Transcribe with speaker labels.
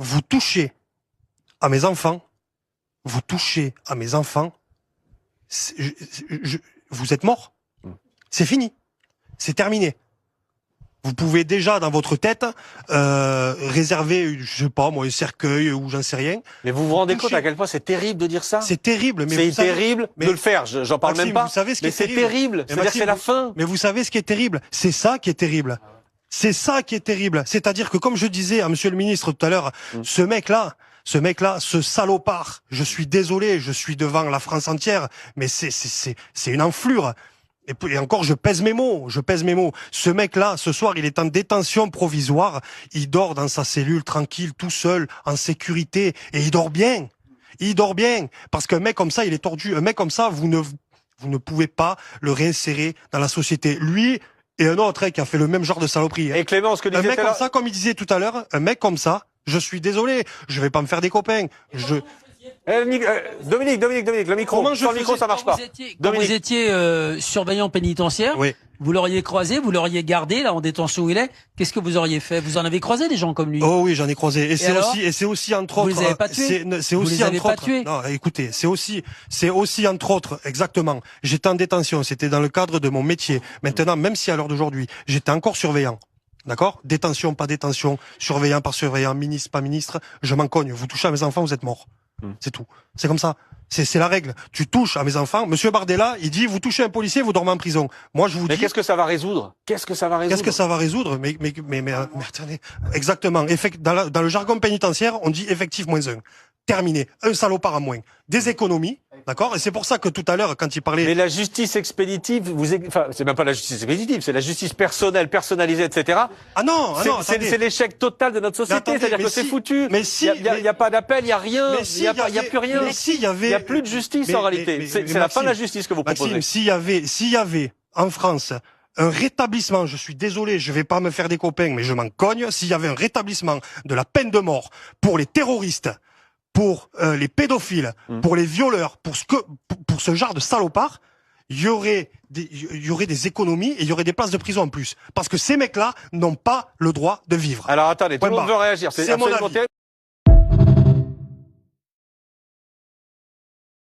Speaker 1: vous touchez à mes enfants, vous touchez à mes enfants, vous êtes mort. C'est fini. C'est terminé. Vous pouvez déjà, dans votre tête, réserver, je sais pas, moi, un cercueil ou j'en sais rien.
Speaker 2: Mais vous vous rendez compte à quel point c'est terrible de dire ça?
Speaker 1: C'est terrible. Mais
Speaker 2: c'est terrible de le faire. J'en parle
Speaker 1: Maxime,
Speaker 2: même pas.
Speaker 1: Vous savez ce qui
Speaker 2: mais
Speaker 1: est
Speaker 2: c'est terrible. C'est-à-dire c'est la fin.
Speaker 1: Mais vous savez ce qui est terrible? C'est ça qui est terrible. C'est ça qui est terrible. C'est-à-dire que, comme je disais à monsieur le ministre tout à l'heure, ce mec-là, ce salopard, je suis désolé, je suis devant la France entière, mais c'est une enflure. Et encore, je pèse mes mots. Ce mec-là, ce soir, il est en détention provisoire. Il dort dans sa cellule, tranquille, tout seul, en sécurité. Et il dort bien. Parce qu'un mec comme ça, il est tordu. Un mec comme ça, vous ne pouvez pas le réinsérer dans la société. Lui et un autre qui a fait le même genre de saloperie.
Speaker 2: Et Clément, ce que disait
Speaker 1: un mec comme ça, comme il disait tout à l'heure, un mec comme ça, je suis désolé, je vais pas me faire des copains.
Speaker 2: Dominique, le micro. Sans le micro, ça marche pas.
Speaker 3: Quand vous étiez surveillant pénitentiaire,
Speaker 1: oui.
Speaker 3: Vous l'auriez croisé, vous l'auriez gardé là en détention où il est. Qu'est-ce que vous auriez fait? Vous en avez croisé des gens comme lui?
Speaker 1: Oh oui, j'en ai croisé. Et c'est aussi entre autres.
Speaker 3: Vous les avez pas tués?
Speaker 1: C'est aussi
Speaker 3: vous les avez
Speaker 1: entre
Speaker 3: pas
Speaker 1: autres.
Speaker 3: tués?
Speaker 1: Non, écoutez, c'est aussi entre autres, exactement. J'étais en détention, c'était dans le cadre de mon métier. Maintenant, même si à l'heure d'aujourd'hui, j'étais encore surveillant. D'accord? Détention, pas détention, surveillant, pas surveillant, ministre, pas ministre, je m'en cogne. Vous touchez à mes enfants, vous êtes morts. C'est tout. C'est comme ça. C'est la règle. Tu touches à mes enfants. Monsieur Bardella, il dit, vous touchez un policier, vous dormez en prison. Moi, je vous dis.
Speaker 2: Mais qu'est-ce que ça va résoudre? Qu'est-ce que ça va résoudre?
Speaker 1: Mais attendez. Exactement. Dans le jargon pénitentiaire, on dit effectif -1. Terminé. Un salopard en moins. Des économies. D'accord? Et c'est pour ça que tout à l'heure, quand il parlait.
Speaker 2: Mais la justice expéditive, enfin, c'est même pas la justice expéditive, c'est la justice personnelle, personnalisée, etc.
Speaker 1: Ah non,
Speaker 2: c'est l'échec total de notre société. C'est-à-dire que c'est foutu.
Speaker 1: Mais si.
Speaker 2: Il y a pas d'appel, il y a rien. Il y a plus rien.
Speaker 1: Mais si, il y avait.
Speaker 2: Il y a plus de justice en réalité. C'est la fin de la justice que vous proposez.
Speaker 1: Maxime, s'il y avait en France un rétablissement, je suis désolé, je vais pas me faire des copains, mais je m'en cogne, s'il y avait un rétablissement de la peine de mort pour les terroristes, pour les pédophiles, pour les violeurs, pour ce genre de salopards, il y aurait des économies et il y aurait des places de prison en plus. Parce que ces mecs-là n'ont pas le droit de vivre.
Speaker 2: Alors attendez, tout le monde veut réagir.
Speaker 1: C'est mon avis.